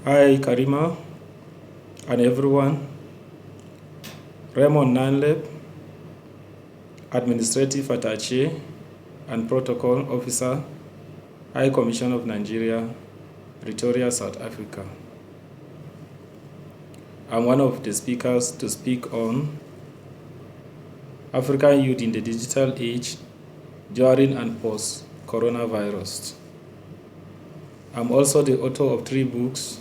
Hi, Karima and everyone. Raymond Nanleb, Administrative Attaché and Protocol Officer, High Commission of Nigeria, Pretoria, South Africa. I'm one of the speakers to speak on African youth in the digital age during and post-coronavirus. I'm also the author of 3 books: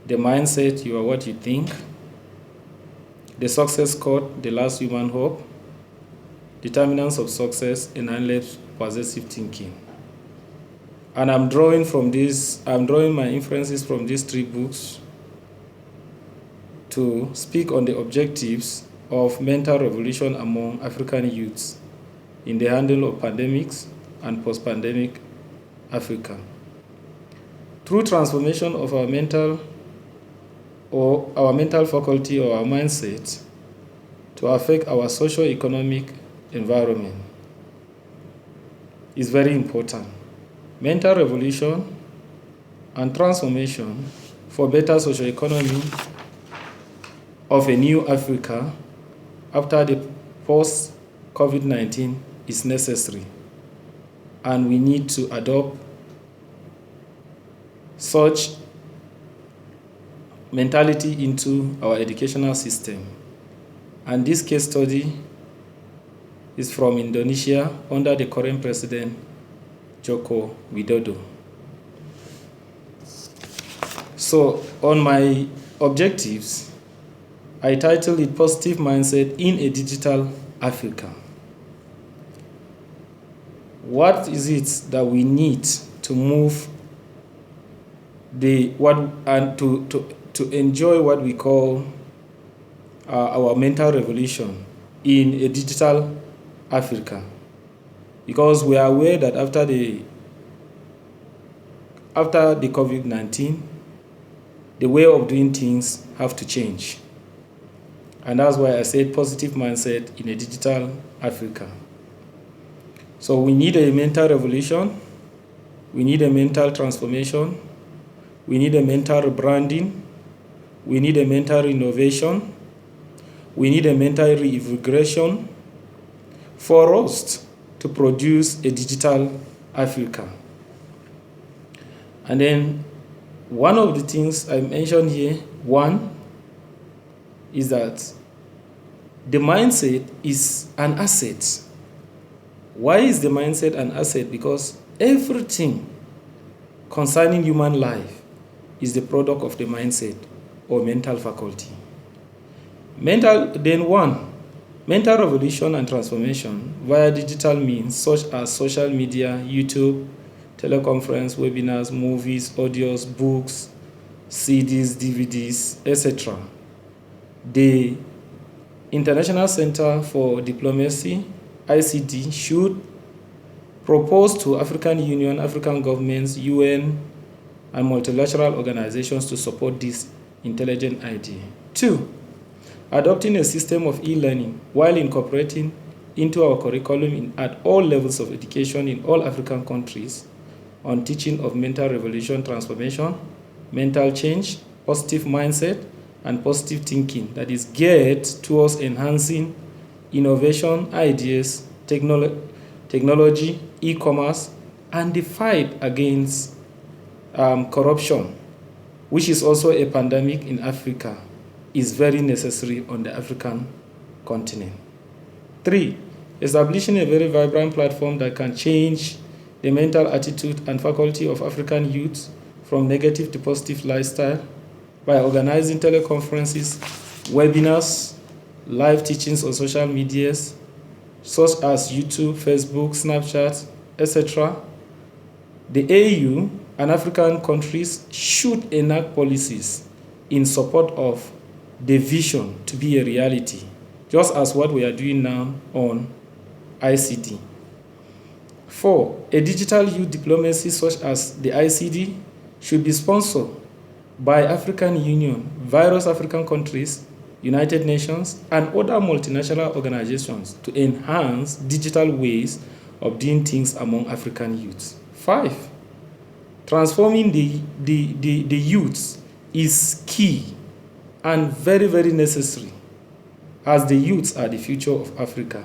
The Mindset, You Are What You Think; The Success Code, The Last Human Hope; Determinants of Success, and Nanleb's Pervasive Thinking. And I'm drawing my inferences from these 3 books to speak on the objectives of mental revolution among African youths in the handle of pandemics and post-pandemic Africa. Through transformation of our mental faculty or our mindset to affect our socio-economic environment is very important. Mental revolution and transformation for better socio-economy of a new Africa after the post-COVID-19 is necessary, and we need to adopt such mentality into our educational system. And this case study is from Indonesia under the current president, Joko Widodo. So on my objectives, I titled it Positive Mindset in a Digital Africa. What is it that we need to move to enjoy what we call our mental revolution in a digital Africa? Because we are aware that after the COVID-19, the way of doing things have to change. And that's why I said positive mindset in a digital Africa. So we need a mental revolution, we need a mental transformation, we need a mental rebranding, we need a mental innovation, we need a mental reinvigoration for us to produce a digital Africa. And then one of the things I mentioned here, one, is that the mindset is an asset. Why is the mindset an asset? Because everything concerning human life is the product of the mindset or mental faculty. Mental revolution and transformation via digital means such as social media, YouTube, teleconference, webinars, movies, audios, books, CDs, DVDs, etc. The International Center for Diplomacy, ICD, should propose to African Union, African governments, UN, and multilateral organizations to support this intelligent idea. 2, adopting a system of e-learning while incorporating into our curriculum at all levels of education in all African countries on teaching of mental revolution, transformation, mental change, positive mindset, and positive thinking that is geared towards enhancing innovation, ideas, technology, e-commerce, and the fight against corruption, which is also a pandemic in Africa, is very necessary on the African continent. 3, establishing a very vibrant platform that can change the mental attitude and faculty of African youth from negative to positive lifestyle by organizing teleconferences, webinars, live teachings on social medias such as YouTube, Facebook, Snapchat, etc. The AU and African countries should enact policies in support of the vision to be a reality, just as what we are doing now on ICT. 4, a digital youth diplomacy such as the ICD should be sponsored by African Union, various African countries, United Nations, and other multinational organizations to enhance digital ways of doing things among African youths. 5, Transforming the youth is key and very, very necessary, as the youths are the future of Africa.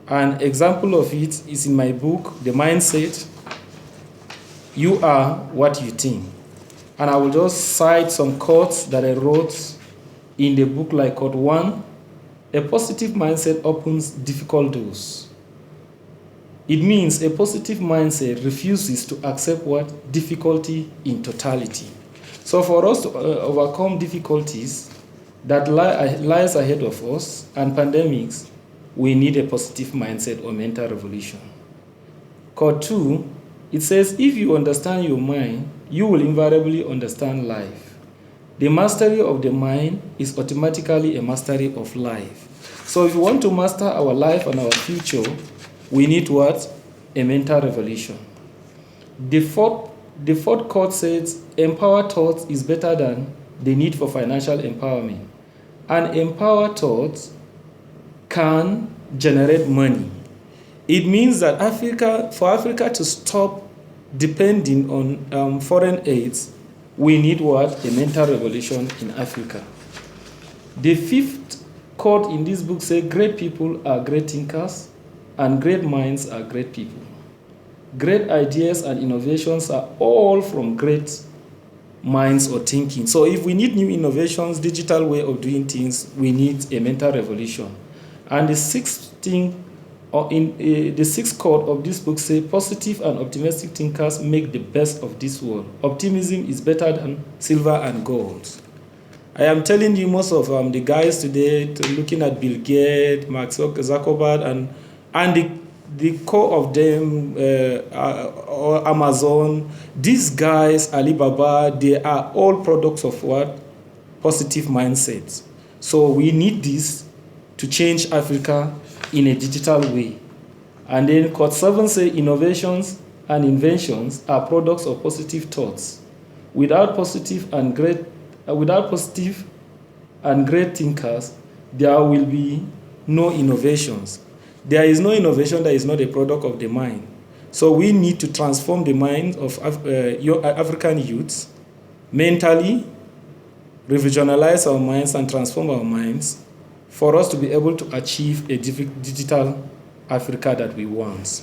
An example of it is in my book, The Mindset. You are what you think. And I will just cite some quotes that I wrote in the book, like quote 1, a positive mindset opens difficult doors. It means a positive mindset refuses to accept what? Difficulty in totality. So for us to overcome difficulties that lies ahead of us and pandemics, we need a positive mindset or mental revolution. Code 2, it says, if you understand your mind, you will invariably understand life. The mastery of the mind is automatically a mastery of life. So if you want to master our life and our future, we need what? A mental revolution. The fourth quote says, empowered thought is better than the need for financial empowerment. And empowered thought can generate money. It means that for Africa to stop depending on foreign aids, we need what? A mental revolution in Africa. The fifth quote in this book says, great people are great thinkers and great minds are great people. Great ideas and innovations are all from great minds or thinking. So if we need new innovations, digital way of doing things, we need a mental revolution. And the sixth thing, the sixth quote of this book says, positive and optimistic thinkers make the best of this world. Optimism is better than silver and gold. I am telling you, most of the guys today, looking at Bill Gates, Mark Zuckerberg, and the core of them, or Amazon, these guys, Alibaba, they are all products of what? Positive mindsets. So we need this to change Africa in a digital way. And then Quote 7 says, innovations and inventions are products of positive thoughts. Without positive and great thinkers, there will be no innovations. There is no innovation that is not a product of the mind. So we need to transform the mind of African youths mentally, revisionalize our minds and transform our minds for us to be able to achieve a digital Africa that we want.